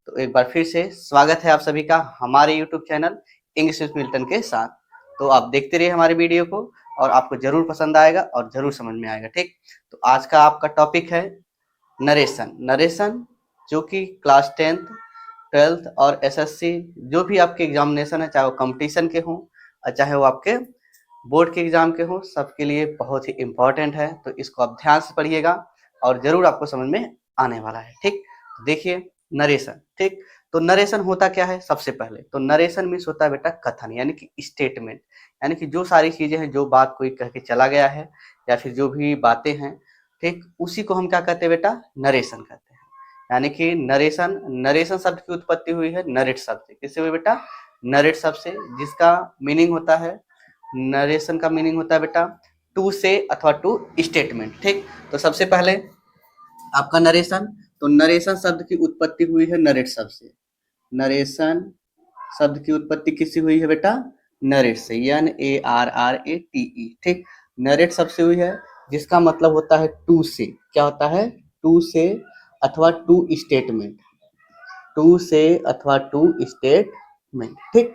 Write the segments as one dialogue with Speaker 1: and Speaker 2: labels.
Speaker 1: तो एक बार फिर से स्वागत है आप सभी का हमारे YouTube channel English with Milton के साथ। तो आप देखते रहिए हमारे वीडियो को और आपको जरूर पसंद आएगा और जरूर समझ में आएगा। ठीक, तो आज का आपका टॉपिक है नरेशन। नरेशन जो कि क्लास 10th 12th और एसएससी जो भी आपके एग्जामिनेशन है, चाहे वो कंपटीशन के हों और चाहे वो आपके बोर्ड के एग्जाम के हों, सबके लिए बहुत ही इम्पोर्टेंट है। तो इसको आप ध्यान से पढ़िएगा और जरूर आपको समझ में आने वाला है। ठीक, तो देखिए नरेशन। ठीक, तो नरेशन होता क्या है? सबसे पहले तो नरेशन मीन्स होता है बेटा कथन, यानी कि स्टेटमेंट, यानी कि जो सारी चीजें हैं, जो बात कोई कह के चला गया है या फिर जो भी बातें हैं, ठीक, उसी को हम क्या कहते हैं बेटा? नरेशन कहते हैं। यानी कि नरेशन, नरेशन शब्द की उत्पत्ति हुई है नरेट शब्द से। किससे हुई बेटा? नरेट शब्द से, जिसका मीनिंग होता है, नरेशन का मीनिंग होता है बेटा टू से अथवा टू स्टेटमेंट। ठीक, तो सबसे पहले आपका नरेशन, तो नरेशन शब्द की उत्पत्ति हुई है नरेट शब्द से। नरेशन शब्द की उत्पत्ति किससे हुई है बेटा? नरेट से, NARRATE। ठीक, नरेट शब्द से हुई है, जिसका मतलब होता है टू से। क्या होता है? टू से अथवा टू स्टेटमेंट, टू से अथवा टू स्टेटमेंट। ठीक,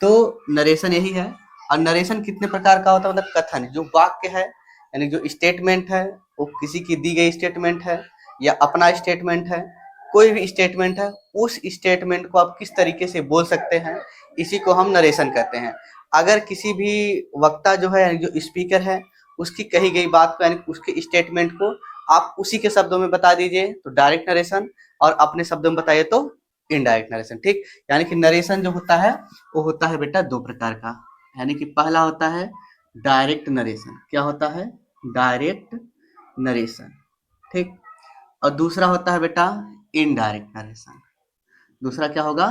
Speaker 1: तो नरेशन यही है। और नरेशन कितने प्रकार का होता है? मतलब कथन, जो वाक्य है, यानी जो स्टेटमेंट है, वो किसी की दी गई स्टेटमेंट है या अपना स्टेटमेंट है, कोई भी स्टेटमेंट है, उस स्टेटमेंट को आप किस तरीके से बोल सकते हैं, इसी को हम नरेशन कहते हैं। अगर किसी भी वक्ता जो है, यानी जो स्पीकर है, उसकी कही गई बात को, यानी उसके स्टेटमेंट को आप उसी के शब्दों में बता दीजिए तो डायरेक्ट नरेशन, और अपने शब्दों में बताइए तो इनडायरेक्ट नरेशन। ठीक, यानी कि नरेशन जो होता है वो होता है बेटा दो प्रकार का। यानी कि पहला होता है डायरेक्ट नरेशन। क्या होता है? Direct narration. ठीक, और दूसरा होता है बेटा इनडायरेक्ट नरेशन। दूसरा क्या होगा?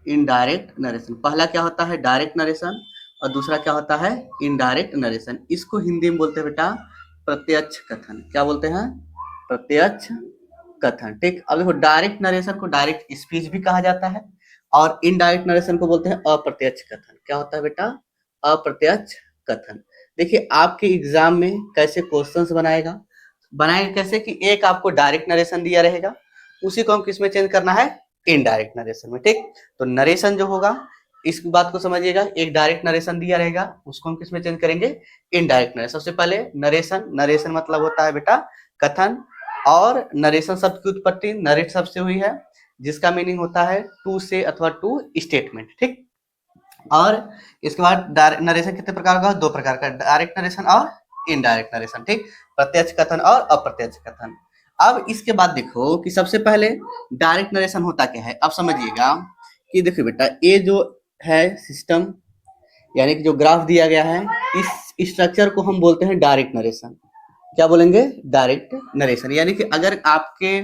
Speaker 1: Indirect narration. पहला क्या होता है? डायरेक्ट नरेशन, और दूसरा क्या होता है? Indirect narration. इसको हिंदी में बोलते हैं बेटा प्रत्यक्ष कथन। क्या बोलते हैं? प्रत्यक्ष कथन। ठीक, अब देखो डायरेक्ट नरेशन को डायरेक्ट स्पीच भी कहा जाता है और इनडायरेक्ट नरेशन को बोलते हैं अप्रत्यक्ष कथन। क्या होता है बेटा? अप्रत्यक्ष कथन। देखिए आपके एग्जाम में कैसे क्वेश्चंस बनाएगा कैसे कि एक आपको डायरेक्ट नरेशन दिया रहेगा, उसी को हम किस में चेंज करना है? इनडायरेक्ट नरेशन में। ठीक, तो नरेशन जो होगा, इस बात को समझिएगा, एक डायरेक्ट नरेशन दिया रहेगा, उसको हम किस में चेंज करेंगे? Indirect narration. सबसे पहले नरेशन, नरेशन मतलब होता है बेटा कथन, और नरेशन शब्द की उत्पत्ति नरेट शब्द से हुई है, जिसका मीनिंग होता है टू से अथवा टू स्टेटमेंट। ठीक, और इसके बाद नरेशन कितने प्रकार का? दो प्रकार का, डायरेक्ट नरेशन और इनडायरेक्ट नरेशन। ठीक, प्रत्यक्ष कथन और अप्रत्यक्ष कथन। अब इसके बाद देखो कि सबसे पहले डायरेक्ट नरेशन होता क्या है। अब समझिएगा कि देखिए बेटा, ये जो है सिस्टम, यानी कि जो ग्राफ दिया गया है, इस स्ट्रक्चर को हम बोलते हैं डायरेक्ट नरेशन। क्या बोलेंगे? Direct narration. यानी कि अगर आपके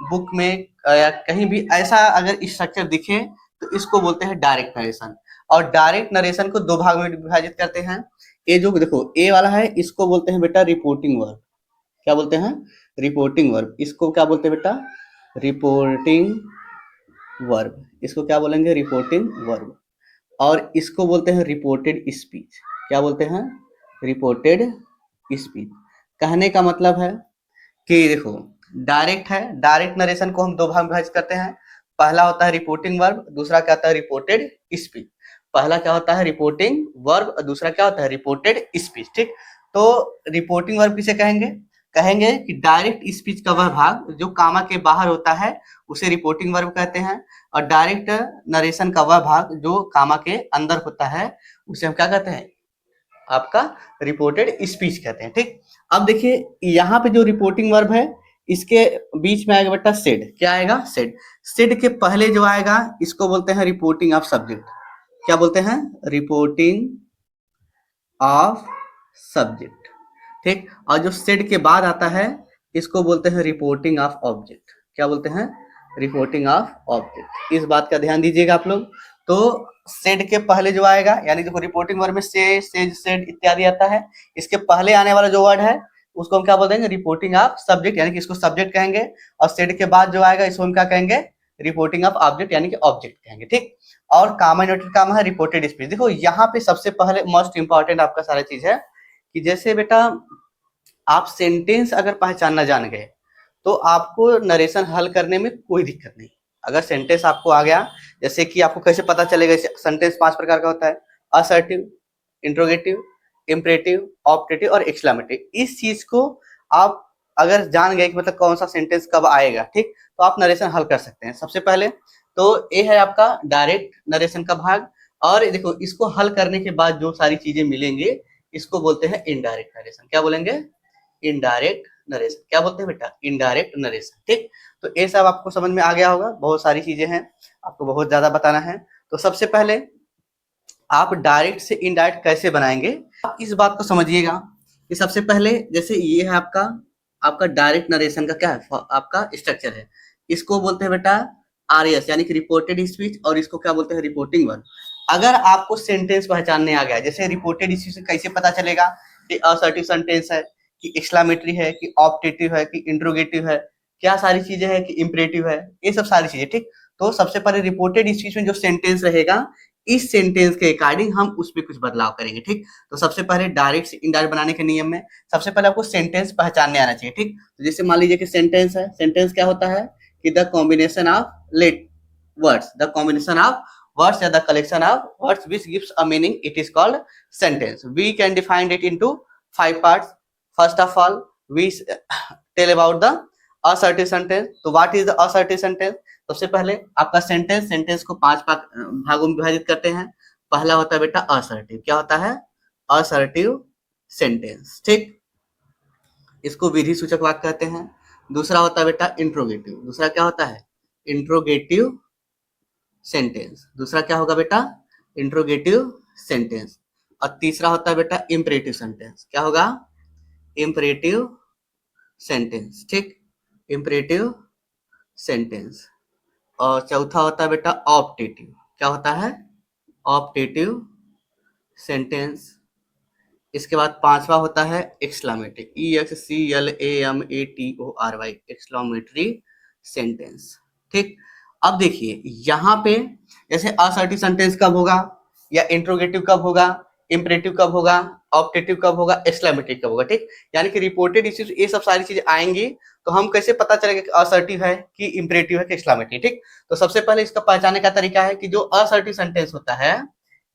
Speaker 1: बुक में या कहीं भी ऐसा अगर स्ट्रक्चर दिखे तो इसको बोलते हैं डायरेक्ट नरेशन। और डायरेक्ट नरेशन को दो भाग में विभाजित करते हैं। ये जो देखो ए वाला है, इसको बोलते हैं बेटा रिपोर्टिंग वर्ब। क्या बोलते हैं? Reporting verb. इसको क्या बोलते हैं बेटा? Reporting verb. इसको क्या बोलेंगे? Reporting verb. और इसको बोलते हैं रिपोर्टेड स्पीच। क्या बोलते हैं? Reported speech. कहने का मतलब है कि देखो डायरेक्ट है, डायरेक्ट नरेशन को हम दो भाग में विभाजित करते हैं। पहला होता है रिपोर्टिंग वर्ब, दूसरा क्या होता है? Reported speech. पहला क्या होता है? रिपोर्टिंग वर्ब, और दूसरा क्या होता है? Reported speech. ठीक, तो रिपोर्टिंग वर्ब किसे कहेंगे? कहेंगे कि डायरेक्ट स्पीच का वह भाग जो कामा के बाहर होता है उसे रिपोर्टिंग वर्ब कहते हैं, और डायरेक्ट नरेशन का वह भाग जो कामा के अंदर होता है उसे हम क्या कहते हैं? आपका रिपोर्टेड स्पीच कहते हैं। ठीक, अब देखिए यहाँ पे जो रिपोर्टिंग वर्ब है, इसके बीच में आएगा बेटा सेड। क्या आएगा? सेड। सेड के पहले जो आएगा इसको बोलते हैं रिपोर्टिंग ऑफ सब्जेक्ट। क्या बोलते हैं? Reporting of subject. ठीक, और जो सेड के बाद आता है इसको बोलते हैं रिपोर्टिंग ऑफ ऑब्जेक्ट। क्या बोलते हैं? Reporting of object. इस बात का ध्यान दीजिएगा आप लोग। तो सेड के पहले जो आएगा, यानी देखो रिपोर्टिंग वर्ब में से, सेज, सेड इत्यादि आता है, इसके पहले आने वाला जो वर्ड है उसको हम क्या बोल देंगे? रिपोर्टिंग ऑफ सब्जेक्ट, यानी कि इसको सब्जेक्ट कहेंगे। और सेड के बाद जो आएगा इसको हम क्या कहेंगे? रिपोर्टिंग ऑफ ऑब्जेक्ट, यानी कि ऑब्जेक्ट कहेंगे। ठीक, और कामा इन्वर्टेड कामा है रिपोर्टेड स्पीच। देखो यहाँ पे सबसे पहले मोस्ट इंपॉर्टेंट आपका सारा चीज है कि जैसे बेटा आप सेंटेंस अगर पहचानना जान गए तो आपको नरेशन हल करने में कोई दिक्कत नहीं। अगर सेंटेंस आपको आ गया, जैसे कि आपको कैसे पता चलेगा, सेंटेंस 5 प्रकार का होता है, असर्टिव, इंट्रोगेटिव, इम्परेटिव, ऑप्टेटिव और एक्सक्लेमेटिव। इस चीज को आप अगर जान गए कि मतलब कौन सा सेंटेंस कब आएगा, ठीक, तो आप नरेशन हल कर सकते हैं। सबसे पहले तो ये है आपका डायरेक्ट नरेशन का भाग, और देखो इसको हल करने के बाद जो सारी चीजें मिलेंगे इसको बोलते हैं इनडायरेक्ट नरेशन। क्या बोलेंगे? Indirect narration. क्या बोलते हैं बेटा? Indirect narration. ठीक, तो ये सब आपको समझ में आ गया होगा। बहुत सारी चीजें हैं, आपको बहुत ज्यादा बताना है। तो सबसे पहले आप डायरेक्ट से इनडायरेक्ट कैसे बनाएंगे, आप इस बात को समझिएगा कि सबसे पहले जैसे ये है आपका आपका डायरेक्ट नरेशन का क्या है, आपका स्ट्रक्चर है। इसको बोलते हैं बेटा आरएस यानी कि रिपोर्टेड स्पीच, और इसको क्या बोलते हैं? Reporting verb. अगर आपको सेंटेंस पहचानने आ गया, जैसे रिपोर्टेड स्पीच कैसे पता चलेगा कि असर्टिव सेंटेंस है, कि एक्सक्लेमेटरी है, कि ऑप्टेटिव है, कि इंट्रोगेटिव है, क्या सारी चीजें हैं, कि इंपरेटिव है, ये सब सारी चीजें। ठीक, तो सबसे पहले रिपोर्टेड स्पीच में जो सेंटेंस रहेगा, इस सेंटेंस के अकॉर्डिंग हम उसमें कुछ बदलाव करेंगे। ठीक, तो सबसे पहले डायरेक्ट से इनडायरेक्ट बनाने के नियम में सबसे पहले आपको सेंटेंस पहचानने आना चाहिए। ठीक, तो जैसे मान लीजिए कि सेंटेंस है, सेंटेंस क्या होता है कि the combination of let words, the combination of words or the collection of words which gives a meaning, it is called sentence. We can define it into 5 parts. First of all, we tell about the assertive sentence. तो what is the assertive sentence? सबसे पहले आपका sentence को 5 भागों में विभाजित करते हैं। पहला होता है बेटा असर्टिव। क्या होता है? Assertive sentence. ठीक, इसको विधि सूचक वाक्य कहते हैं। दूसरा होता है बेटा इंट्रोगेटिव। दूसरा क्या होता है? Interrogative sentence. दूसरा क्या होगा बेटा? Interrogative sentence. और तीसरा होता है बेटा इंपरेटिव सेंटेंस। क्या होगा? Imperative sentence. ठीक, इंपरेटिव सेंटेंस। और चौथा होता है बेटा ऑप्टेटिव। क्या होता है? Optative sentence. इसके बाद पांचवा होता है एक्सक्लेमेटरी, EXCLAMATORY, एक्सक्लेमेटरी सेंटेंस। ठीक, अब देखिए यहाँ पे जैसे असर्टिव सेंटेंस कब होगा, या इंट्रोगेटिव कब होगा, इंपरेटिव कब होगा, ऑप्टेटिव कब होगा, एक्सक्लेमेटरी कब होगा। ठीक, यानी कि रिपोर्टेड इश्यूज, ये सब सारी चीजें आएंगी, तो हम कैसे पता चलेगा कि असर्टिव है, कि इंपरेटिव है, कि एक्सक्लेमेटरी। ठीक, तो सबसे पहले इसका पहचानने का तरीका है कि जो असर्टिव सेंटेंस होता है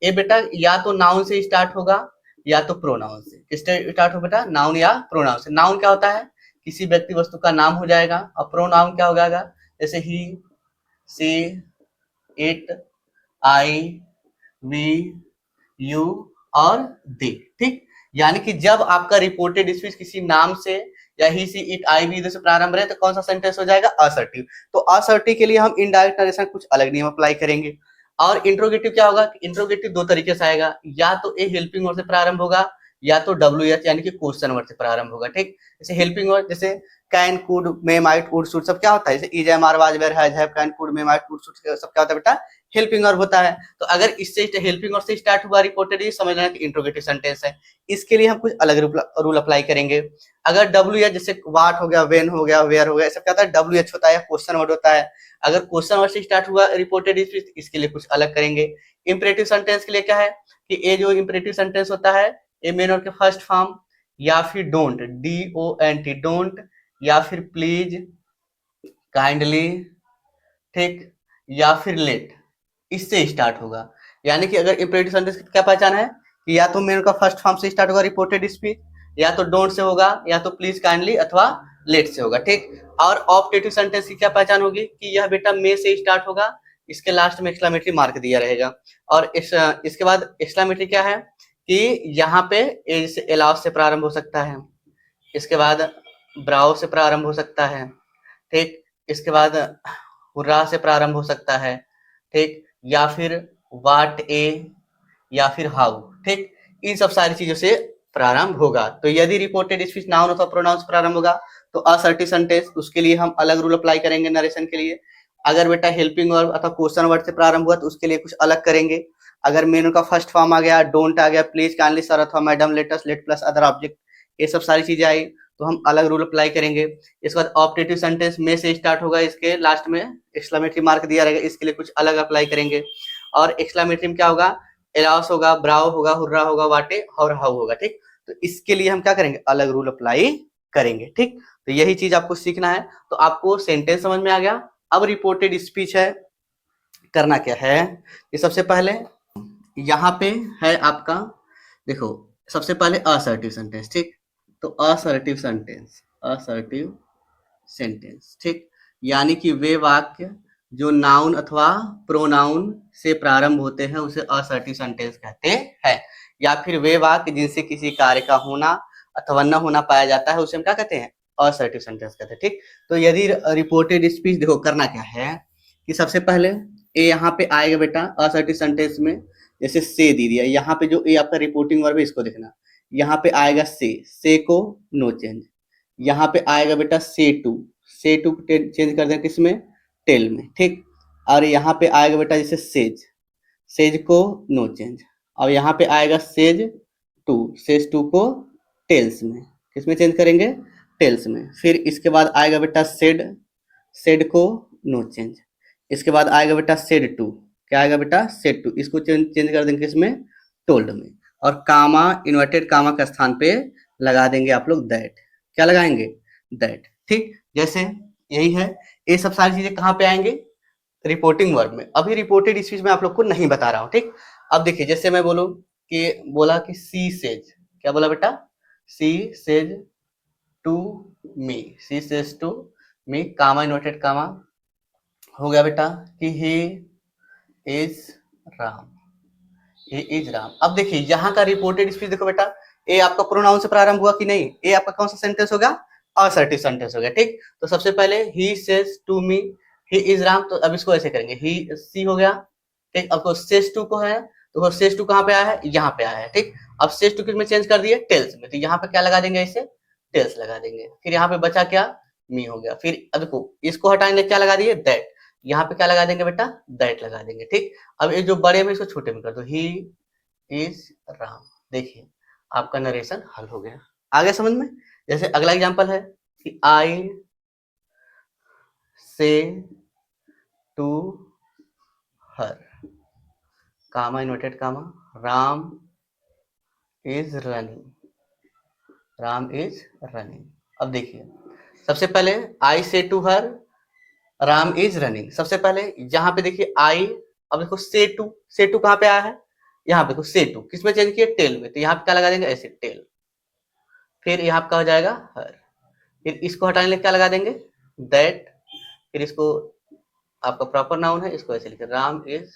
Speaker 1: ये बेटा या तो नाउन से स्टार्ट होगा या तो प्रोनाउन से। किससे स्टार्ट हो बेटा? नाउन या प्रोनाउन से। नाउन क्या होता है? किसी व्यक्ति वस्तु का नाम हो जाएगा। और प्रोनाउन क्या हो जाएगा? जैसे ही, सी, इट, आई, वी, यू और दे। ठीक, यानी कि जब आपका रिपोर्टेड स्पीच किसी नाम से या ही, सी, इट, आई, वी से प्रारंभ रहे तो कौन सा सेंटेंस हो जाएगा? असर्टिव। तो असर्टिव के लिए हम इनडायरेक्ट नरेशन कुछ अलग नियम अप्लाई करेंगे। और इंट्रोगेटिव क्या होगा? इंट्रोगेटिव दो तरीके से आएगा, या तो ए हेल्पिंग वर्ड से प्रारंभ होगा या तो WH यानी कि क्वेश्चन वर्ड से प्रारंभ होगा। ठीक, जैसे हेल्पिंग वर्ड जैसे can, could, may, might, would, should, सब क्या होता है? जैसे is, am, are, was, were, has, have, can, could, may, might, would, should, सब क्या होता है बेटा? हेल्पिंग वर्ब होता है। तो अगर इससे हेल्पिंग वर्ब से स्टार्ट हुआ रिपोर्टेड, ये समझ लेना कि इंट्रोगेटिव सेंटेंस है। इसके लिए हम कुछ अलग रूल अप्लाई करेंगे। अगर WH जैसे वाट हो गया, वेन हो गया, वेयर हो गया, सब क्या होता है? WH होता है, क्वेश्चन वर्ड होता है। अगर क्वेश्चन वर्ड से स्टार्ट हुआ रिपोर्टेड स्पीच, इसके लिए कुछ अलग करेंगे। इंपरेटिव सेंटेंस के लिए क्या है कि ये जो इंपरेटिव सेंटेंस होता है ये मेन वर्ब के फर्स्ट फॉर्म, या फिर डोंट, DONT, डोंट, या फिर प्लीज, काइंडली, ठीक, या फिर लेट, इससे स्टार्ट होगा। यानी कि अगर इंपरेटिव सेंटेंस की क्या पहचान है कि या तो मेन का फर्स्ट फॉर्म से स्टार्ट होगा रिपोर्टेड स्पीच, या तो डोंट से होगा, या तो प्लीज, काइंडली अथवा लेट से होगा। ठीक, और ऑप्टेटिव सेंटेंस की क्या पहचान होगी कि यह बेटा मे से स्टार्ट होगा, इसके लास्ट में एक्सक्लेमेटरी मार्क दिया रहेगा। और इसके बाद एक्सक्लेमेटरी क्या है कि यहाँ पे एलाउ से प्रारंभ हो सकता है, इसके बाद ब्राउ से प्रारंभ हो सकता है। ठीक, इसके बाद हुर्रा से प्रारंभ हो सकता है। ठीक, या फिर वाट ए, या फिर हाउ। ठीक, इन सब सारी चीजों से प्रारंभ होगा। तो यदि रिपोर्टेड स्पीच नाउन अथवा प्रोनाउन से प्रारंभ होगा तो असर्टिव सेंटेंस, उसके लिए हम अलग रूल अप्लाई करेंगे नरेशन के लिए। अगर बेटा हेल्पिंग वर्ब अथवा क्वेश्चन वर्ड से प्रारंभ हुआ तो उसके लिए कुछ अलग करेंगे। अगर मेनू का फर्स्ट फॉर्म आ गया, डोंट आ गया, प्लीज, काइंडली, सर अथवा madam, let's, let plus other object, ये सब सारी चीजें आई तो हम अलग रूल अप्लाई करेंगे। इसके बाद ऑप्टेटिव सेंटेंस में से स्टार्ट होगा, इसके लास्ट में एक्सक्लेमेटरी मार्क दिया रहेगा, इसके लिए कुछ अलग अप्लाई करेंगे। और एक्सक्लेमेटरी में क्या होगा? एलाउस होगा, ब्राउ होगा, हुर्रा होगा, वाटे और हाउ होगा। ठीक, तो इसके लिए हम क्या करेंगे? अलग रूल अप्लाई करेंगे। ठीक, तो यही चीज आपको सीखना है। तो आपको सेंटेंस समझ में आ गया, अब रिपोर्टेड स्पीच है, करना क्या है कि सबसे पहले यहाँ पे है आपका, देखो सबसे पहले असर्टिव सेंटेंस, ठीक। तो असर्टिव सेंटेंस, असर्टिव सेंटेंस, ठीक, यानी कि वे वाक्य जो नाउन अथवा प्रोनाउन से प्रारंभ होते हैं उसे असर्टिव सेंटेंस कहते हैं, या फिर वे वाक्य जिनसे किसी कार्य का होना अथवा न होना पाया जाता है उसे हम क्या कहते हैं, असर्टिव सेंटेंस कहते हैं, ठीक। तो यदि रिपोर्टेड स्पीच, देखो करना क्या है कि सबसे पहले ए यहाँ पे आएगा बेटा असर्टिव सेंटेंस में, जैसे से दे दिया, यहाँ पे जो ए आपका रिपोर्टिंग वर्ब है इसको देखना, यहाँ पे आएगा से को नो चेंज, यहाँ पे आएगा बेटा से टू चेंज कर दें किसमें, टेल में, ठीक। और यहाँ पे आएगा बेटा जैसे सेज को नो चेंज, और यहाँ पे आएगा सेज टू को टेल्स में, किसमें चेंज करेंगे, टेल्स में। फिर इसके बाद आएगा बेटा सेड को नो चेंज, इसके बाद आएगा बेटा सेड टू, क्या आएगा बेटा सेड टू, इसको चेंज कर देंगे किसमें, टोल्ड में। और कामा, इन्वर्टेड कामा के स्थान पे लगा देंगे आप लोग दैट, क्या लगाएंगे, दैट, ठीक। जैसे यही है, ये सब सारी चीजें कहाँ पे आएंगे, रिपोर्टिंग वर्ब में। अभी रिपोर्टेड स्पीच में आप लोग को नहीं बता रहा हूँ, ठीक। अब देखिए जैसे मैं बोला कि सी सेज, क्या बोला बेटा, she says to me, she says to me, comma inverted comma, हो गया बेटा कि he is Ram, he is Ram. अब देखिए यहाँ का रिपोर्टेड स्पीच देखो बेटा, ए आपका प्रोनाउन से प्रारंभ हुआ कि नहीं, ए आपका कौन सा सेंटेंस होगा, असर्टिव सेंटेंस हो गया, ठीक। तो सबसे पहले he says to me he is Ram, तो अब इसको ऐसे करेंगे, ही सी हो गया, ठीक। अब सेज टू को है, तो सेज टू कहाँ पे आया है, यहाँ पे आया है, ठीक। अब सेज टू किस में चेंज कर दिए, टेल्स में, तो यहाँ पे क्या लगा देंगे, इसे टेल्स लगा देंगे। फिर यहाँ पे बचा क्या, मी हो गया। फिर अब देखो इसको हटाएंगे, क्या लगा दिए, दैट, यहाँ पे क्या लगा देंगे बेटा, दैट लगा देंगे, ठीक। अब ये जो बड़े में इसको छोटे में कर दो, ही इज राम। देखिए आपका नरेशन हल हो गया, आगे समझ में। जैसे अगला एग्जांपल है कि I say to her, comma inverted comma, Ram is running, Ram is running. अब देखिए सबसे पहले I say to her, Ram is running, सबसे पहले यहाँ पे देखिए आई, अब देखो से टू कहाँ पे आया है, यहाँ पे देखो से टू किसमें चेंज किया, टेल में, तो यहाँ पे क्या लगा देंगे, ऐसे टेल। फिर यहाँ पे क्या हो जाएगा, हर। फिर इसको हटाने के लिए क्या लगा देंगे, दैट। फिर इसको आपका प्रॉपर नाउन है, इसको ऐसे लिखे, राम इज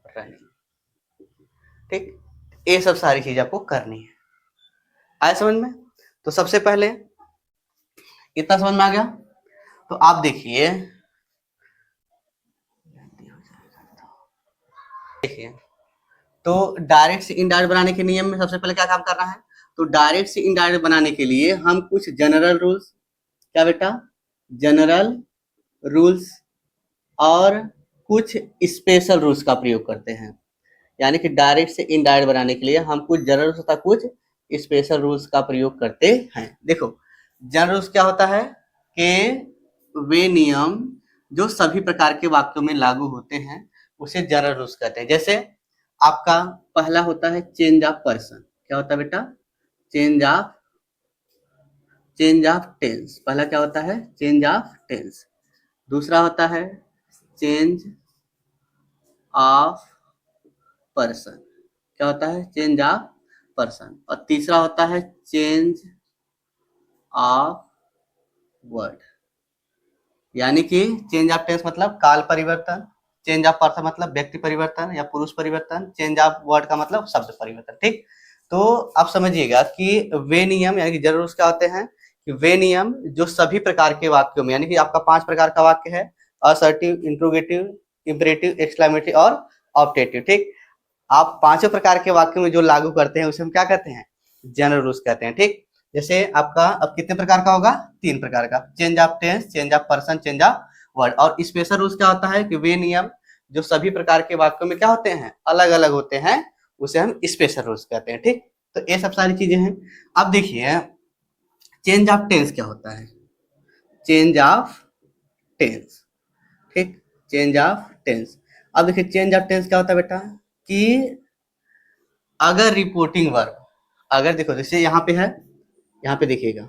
Speaker 1: रनिंग, ठीक। ये सब सारी चीज आपको करनी है, आया समझ में। तो सबसे पहले इतना समझ में आ गया, तो आप देखिए तो डायरेक्ट से इनडायरेक्ट बनाने के नियम में सबसे पहले क्या काम करना है, तो डायरेक्ट से इनडायरेक्ट बनाने के लिए हम कुछ जनरल रूल्स, क्या बेटा, जनरल रूल्स और कुछ स्पेशल रूल्स का प्रयोग करते हैं। यानी कि डायरेक्ट से इनडायरेक्ट बनाने के लिए हम कुछ जनरल रूल्स तथा कुछ स्पेशल रूल्स का प्रयोग करते हैं। देखो जनरल रूल्स क्या होता है कि वे नियम जो सभी प्रकार के वाक्यों में लागू होते हैं उसे जनरल रूल्स कहते हैं। जैसे आपका पहला होता है चेंज ऑफ पर्सन, क्या होता है बेटा, चेंज ऑफ टेंस, पहला क्या होता है, चेंज ऑफ टेंस। दूसरा होता है चेंज ऑफ पर्सन, क्या होता है, चेंज ऑफ पर्सन। और तीसरा होता है चेंज ऑफ वर्ड, यानी कि चेंज ऑफ टेंस मतलब काल परिवर्तन, चेंज ऑफ पर्सन मतलब व्यक्ति परिवर्तन या पुरुष परिवर्तन, चेंज ऑफ वर्ड का मतलब शब्द परिवर्तन, ठीक। तो आप समझिएगा कि वे नियम यानी कि जरूर क्या होते हैं कि वे नियम जो सभी प्रकार के वाक्यों में, यानी कि आपका 5 प्रकार का वाक्य है, असर्टिव, इंट्रोगेटिव, इंपरेटिव, एक्सक्लेमेटिव और ऑप्टेटिव, ठीक। आप पांचों प्रकार के वाक्यों में जो लागू करते हैं उसे हम क्या कहते हैं, जनरल रूल्स कहते हैं, ठीक। जैसे आपका अब कितने प्रकार का होगा, 3 प्रकार का, change of tense, change of person, change of word. और स्पेशल रूल्स क्या होता है कि वे नियम जो सभी प्रकार के वाक्यों में क्या होते हैं, अलग अलग होते हैं, उसे हम स्पेशल रूल्स कहते हैं, ठीक। तो ये सब सारी चीजें हैं। अब देखिए चेंज ऑफ टेंस क्या होता है, चेंज ऑफ टेंस, ठीक, चेंज ऑफ टेंस। अब देखिए चेंज ऑफ टेंस क्या होता है बेटा कि अगर रिपोर्टिंग वर्ब, अगर देखो जैसे यहाँ पे है, यहाँ पे देखिएगा,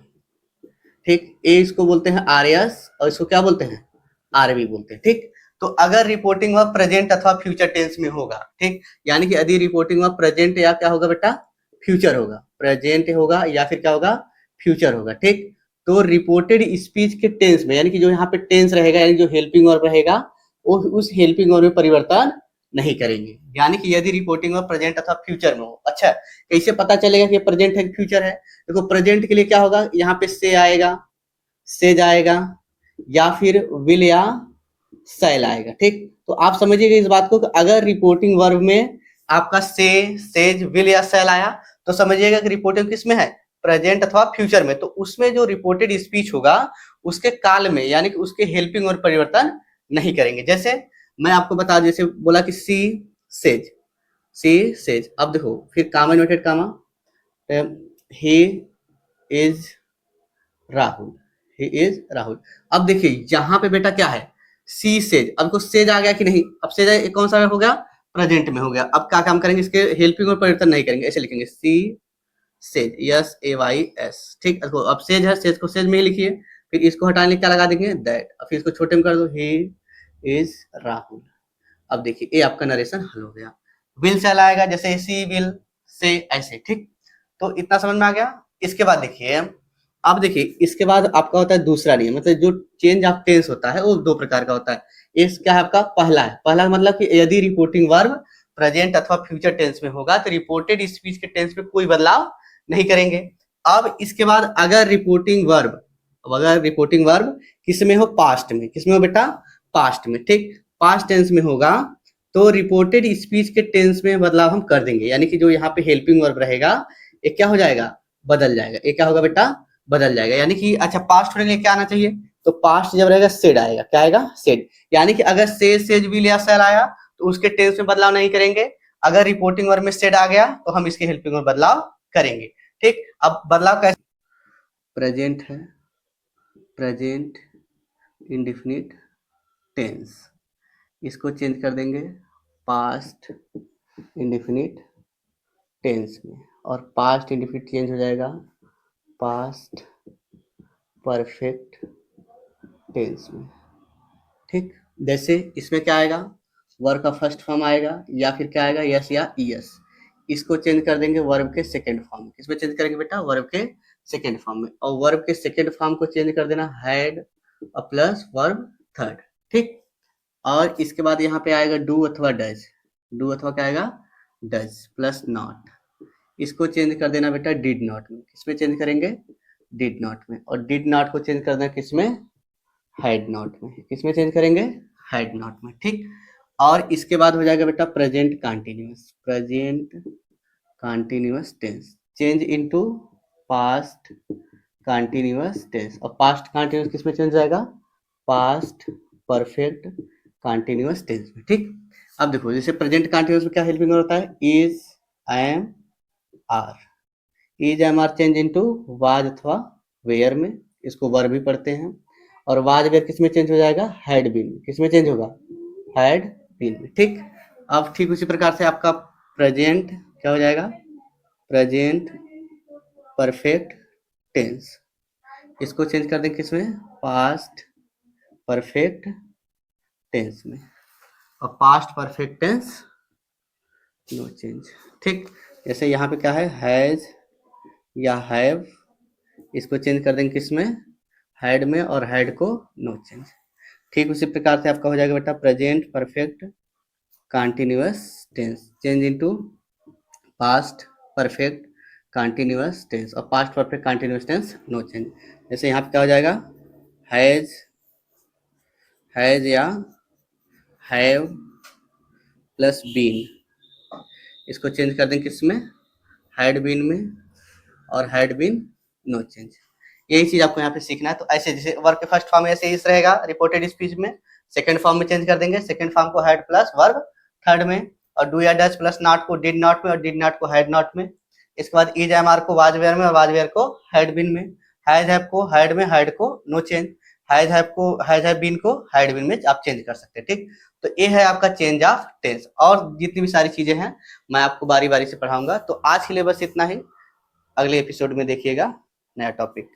Speaker 1: ठीक, ए इसको बोलते हैं आर्यस और इसको क्या बोलते हैं, आरवी बोलते हैं। ठीक, तो अगर रिपोर्टिंग वर्ब प्रेजेंट अथवा फ्यूचर टेंस में होगा, ठीक, यानी कि यदि रिपोर्टिंग वर्ब प्रेजेंट या क्या होगा बेटा, फ्यूचर होगा, प्रेजेंट होगा या फिर क्या होगा, फ्यूचर होगा। ठीक, तो रिपोर्टेड स्पीच के टेंस में, यानी कि जो यहाँ पे टेंस रहेगा, यानी जो हेल्पिंग वर्ब रहेगा, वो उस हेल्पिंग वर्ब में परिवर्तन नहीं करेंगे। यानी कि यदि रिपोर्टिंग वर्ब प्रेजेंट अथवा फ्यूचर में हो। अच्छा, कैसे पता चलेगा कि प्रेजेंट है कि फ्यूचर है? देखो, प्रेजेंट के लिए क्या होगा, यहाँ पे से आएगा, से जाएगा, या फिर विल या सेल आएगा। ठीक, तो आप समझिएगा इस बात को कि अगर रिपोर्टिंग वर्ब में आपका से, सेज, विल या सेल आया तो समझिएगा कि रिपोर्टिंग किस में है, प्रेजेंट अथवा फ्यूचर में। तो उसमें जो रिपोर्टेड स्पीच होगा उसके काल में, यानी कि उसके हेल्पिंग वर्ब परिवर्तन नहीं करेंगे। जैसे मैं आपको बता, जैसे बोला कि सी सेज, सी सेज, अब देखो फिर comma inverted comma, he is Rahul, he is Rahul. अब देखिए यहाँ पे बेटा क्या है, सी सेज, अब को सेज आ गया कि नहीं, अब सेज कौन सा हो गया, प्रेजेंट में हो गया। अब क्या काम करेंगे, इसके हेल्पिंग और परिवर्तन नहीं करेंगे, ऐसे लिखेंगे she says, S A Y S. ठीक, अब सेज है, सेज को सेज में ही लिखिए, फिर इसको हटाने क्या लगा देंगे, दैट, फिर इसको छोटे में कर दो, ही इज राहुल। अब देखिए ये आपका नरेशन हल हो गया। विल चला आएगा, जैसे सी विल से, ऐसे। ठीक, तो इतना समझ में आ गया। इसके बाद देखिए, अब देखिए इसके बाद आपका होता है दूसरा नियम, मतलब जो चेंज ऑफ टेंस होता है वो दो प्रकार का होता है। एक क्या है आपका, पहला है, पहला मतलब कि यदि रिपोर्टिंग वर्ब प्रेजेंट अथवा फ्यूचर टेंस में होगा तो रिपोर्टेड स्पीच के टेंस में कोई बदलाव नहीं करेंगे। अब इसके बाद अगर रिपोर्टिंग वर्ब किस में हो, पास्ट में, किस में हो बेटा, पास्ट में। ठीक, पास्ट टेंस में होगा तो रिपोर्टेड स्पीच के टेंस में बदलाव हम कर देंगे, यानी कि जो यहाँ पे हेल्पिंग वर्ब रहेगा ये क्या हो जाएगा, बदल जाएगा। ये क्या होगा बेटा, बदल जाएगा। यानी कि अच्छा, पास्ट होने के लिए क्या आना चाहिए, तो पास्ट जब रहेगा सेड आएगा, क्या आएगा, सेड। यानी कि अगर सेज, विल या सेल आया तो उसके टेंस में बदलाव नहीं करेंगे। अगर रिपोर्टिंग वर्ब में सेड आ गया तो हम इसके हेल्पिंग में बदलाव करेंगे। ठीक, अब बदलाव कैसे, प्रेजेंट है, प्रेजेंट इंडेफिनिट टेंस, इसको चेंज कर देंगे पास्ट इंडेफिनिट टेंस में, और पास्ट इंडेफिनिट चेंज हो जाएगा पास्ट परफेक्ट टेंस में। ठीक, जैसे इसमें क्या आएगा, वर्ब का फर्स्ट फॉर्म आएगा, या फिर क्या आएगा, यस या ईएस, इसको चेंज कर देंगे वर्ब के सेकंड फॉर्म में। किसमें चेंज करेंगे बेटा, वर्ब के सेकंड फॉर्म में। और वर्ब के सेकंड फॉर्म को चेंज कर देना हैड प्लस वर्ब थर्ड। ठीक, और इसके बाद यहाँ पे आएगा डू अथवा डज, डू अथवा क्या आएगा, डज प्लस नॉट, इसको चेंज कर देना बेटा डिड नॉट में। किसमें चेंज करेंगे, डिड नॉट में। और डिड नॉट को चेंज कर देना किसमें, हैड नॉट में। किसमें चेंज करेंगे, हैड नॉट में। ठीक, और इसके बाद हो जाएगा बेटा present continuous, present continuous tense change into past continuous tense. और पास्ट कंटिन्यूअस किसमें चेंज जाएगा, पास्ट परफेक्ट कंटिन्यूअस टेंस में। ठीक, अब देखो जैसे प्रेजेंट कंटिन्यूअस में क्या हेल्पिंग होता है, is, am, are. Is am are change into was अथवा वेयर में, इसको वर्ब भी पढ़ते हैं। और वाज वेयर किसमें चेंज हो जाएगा, हैड बीन, किसमें चेंज होगा, हैड बीन में। ठीक, अब ठीक उसी प्रकार से आपका प्रेजेंट क्या हो जाएगा, प्रेजेंट परफेक्ट टेंस, इसको चेंज कर दें किसमें, पास्ट परफेक्ट टेंस में। और past perfect tense no change. ठीक, जैसे यहाँ पे क्या है, हैज या हैव, इसको चेंज कर देंगे किसमें, हैड में, और हैड को नो चेंज। ठीक उसी प्रकार से आपका हो जाएगा बेटा present perfect continuous tense change into past perfect continuous tense, और past perfect continuous tense no change. जैसे यहाँ पे क्या हो जाएगा, हैज, हैज या हैव प्लस बीन, इसको चेंज कर दें किसमें, हैड बीन में, और हैड बीन नो चेंज। यही चीज आपको यहाँ पे सीखना है। तो ऐसे जैसे वर्ब के फर्स्ट फॉर्म में ऐसे इस रहेगा रिपोर्टेड स्पीच में, सेकंड फॉर्म में चेंज कर देंगे, सेकंड फॉर्म को हैड प्लस वर्ब थर्ड में, और डू या डज प्लस नॉट को डिड नॉट में, और डिड नॉट को हैड नॉट में। इसके बाद इज एम आर को वाज वेयर में, और वाज वेयर को हैड बीन में। हैज हैव को हैड में, हैड को नो चेंज। हैज हैव को हैज हैव बीन को हैड बीन में आप चेंज कर सकते हैं। ठीक, तो ये है आपका चेंज ऑफ टेंस। और जितनी भी सारी चीजें हैं मैं आपको बारी बारी से पढ़ाऊंगा। तो आज के लिए बस इतना ही, अगले एपिसोड में देखिएगा नया टॉपिक।